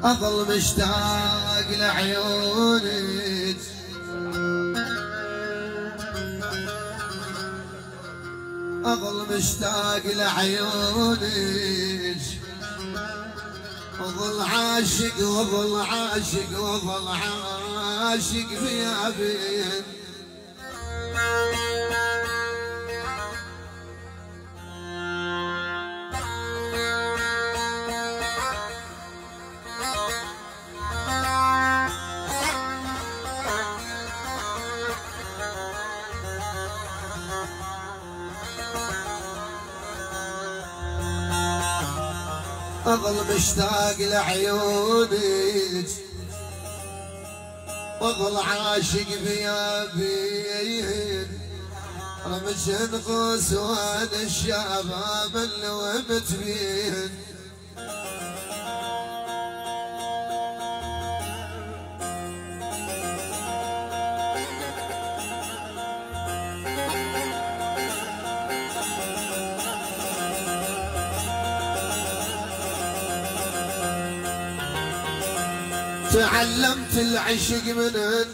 أظل مشتاق لعيونك أظل مشتاق لعيونك وظل عاشق وظل عاشق وظل عاشق فيها بين أظل مشتاق لعيونك وظل عاشق فيها بين رمش نقوس وانا الشباب اللي ومت بين تعلمت العشق منهن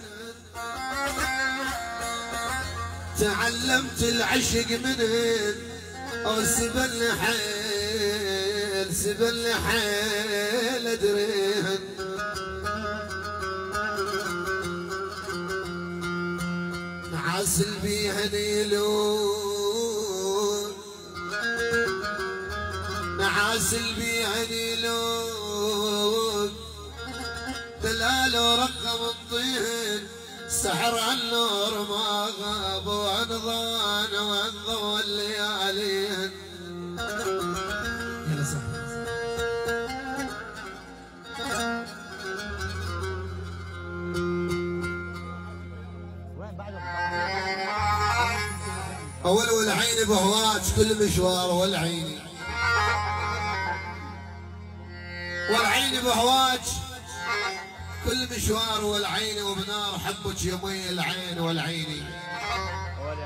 تعلمت العشق منهن وسبل حيل سبل حيل ادريهن نعاسل بيهن يلون نعاسل بيهن يلون دلال ورقم الطين سحر النور ما غاب وانضان وانضوى الليالين يلا سحر اول والعين بهواج كل مشوار والعين والعين بهواج كل مشوار والعين وبنار حبك يا مي العين والعيني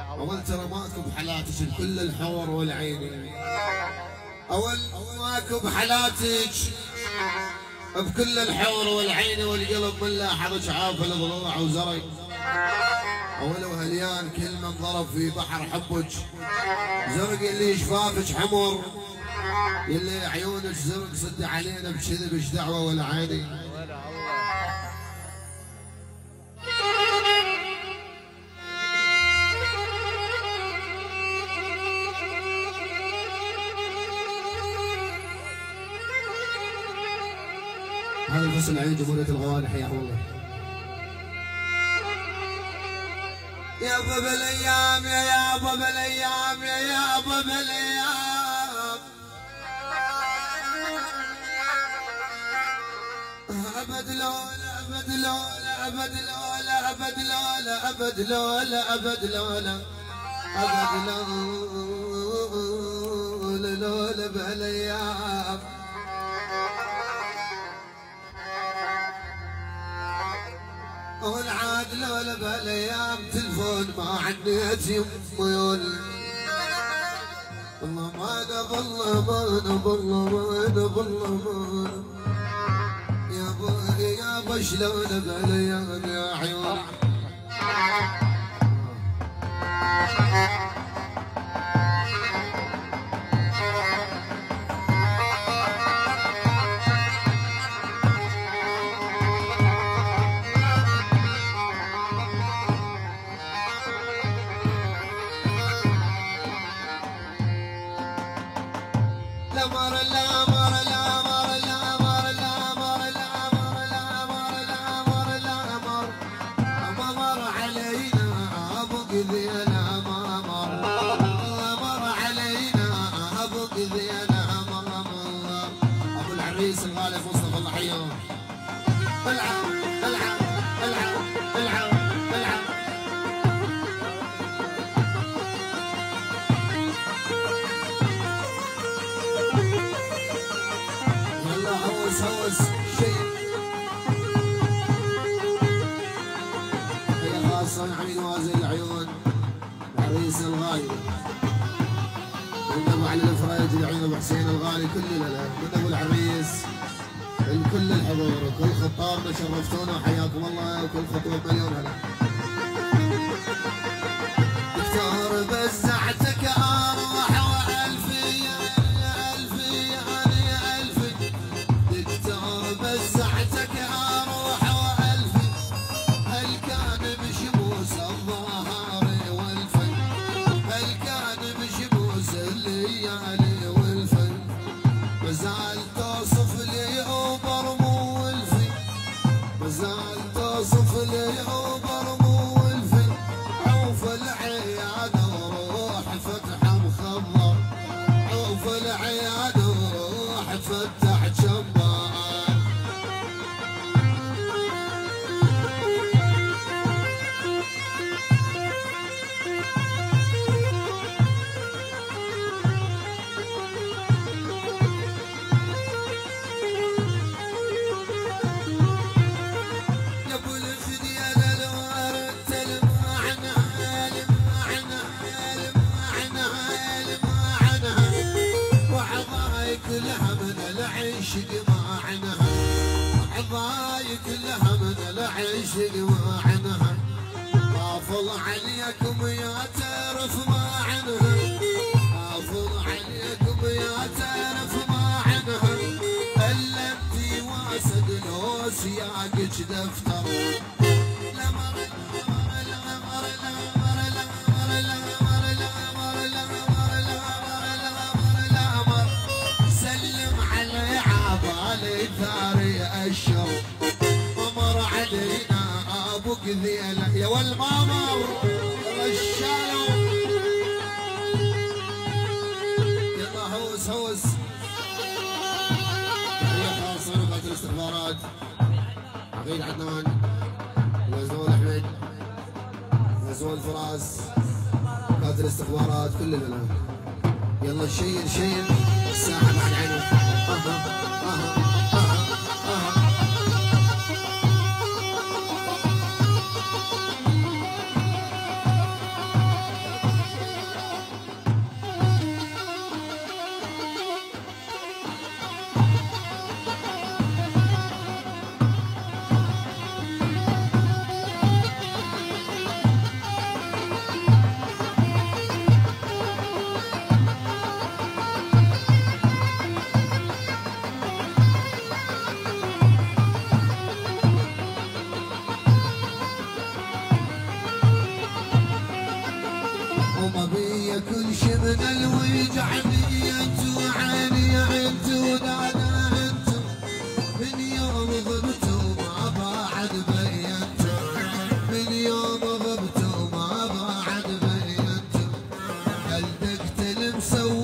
اول ترى ماكو بحالاتك كل الحور والعيني اول ماكو بحالاتك بكل الحور والعين والقلب من لاحظك عافل ضلوع وزرق اول وهليان كل من ضرب في بحر حبك زرق اللي شفافك حمر يلي عيونك زرق صد علينا بكذب ايش دعوه ولا عيني هذا الفصل العين جمهورية الغوالي حياهم الله. يا بابا الايام يا بابا الايام يا بابا الايام ابد لولا ابد لولا ابد لولا ابد لولا ابد لولا ابد لولا ابد لولا لولا بالايام والعاد لولا بالايام تلفون ما عنيت يميول والله ما نبالله ما نبالله ما نبالله يا با يا با شلون بالايام يا عيون عميد وازن العيون العريس الغالي من ابو علي الفرايد العيون ابو حسين الغالي كل من ابو العريس الكل الحضور وكل خطابنا شرفتونا وحياكم الله وكل خطوة مليون هلا. دكتور بزعتك أروح وألفي يا ألفي يا ألفي. دكتور بزعتك أروح وألفي. هل كان بشموس الظهر والفن؟ هل كان بشموس الليالي والفن؟ مازال توصف لي وبرمو والفي. مازال توصف لي وبرمو والفي. عوف العيادة وروح فتح مخضر. عوف العيادة وروح فتح جنبان. كلها من العشق معنها. عضايق كلها من العشق معنها. حافظ عليكم يا تعرف معنها. حافظ عليكم يا تعرف معنها. الا انتي واسد لو سياقك دفتر. الامر الامر الامر الامر الامر الامر الامر الامر الامر الامر. سلم على عبالي ثاري الشر. ممر علينا ابو كذيله يا والمامر رشالو. يلا هوس هوس. يا خاصين وقت الاستخبارات عقيل عدنان غزول احمد غزول فراس قائد الاستخبارات كل البنات. يلا شيل شيل الساحه بعد عينه. وما بيا كل شي من الوجع بي انتو عيني انتو دادا انتو. من يوم غبتوا ما بعد بينتو. من يوم غبتوا ما بعد بينتو. هل دقت المسوي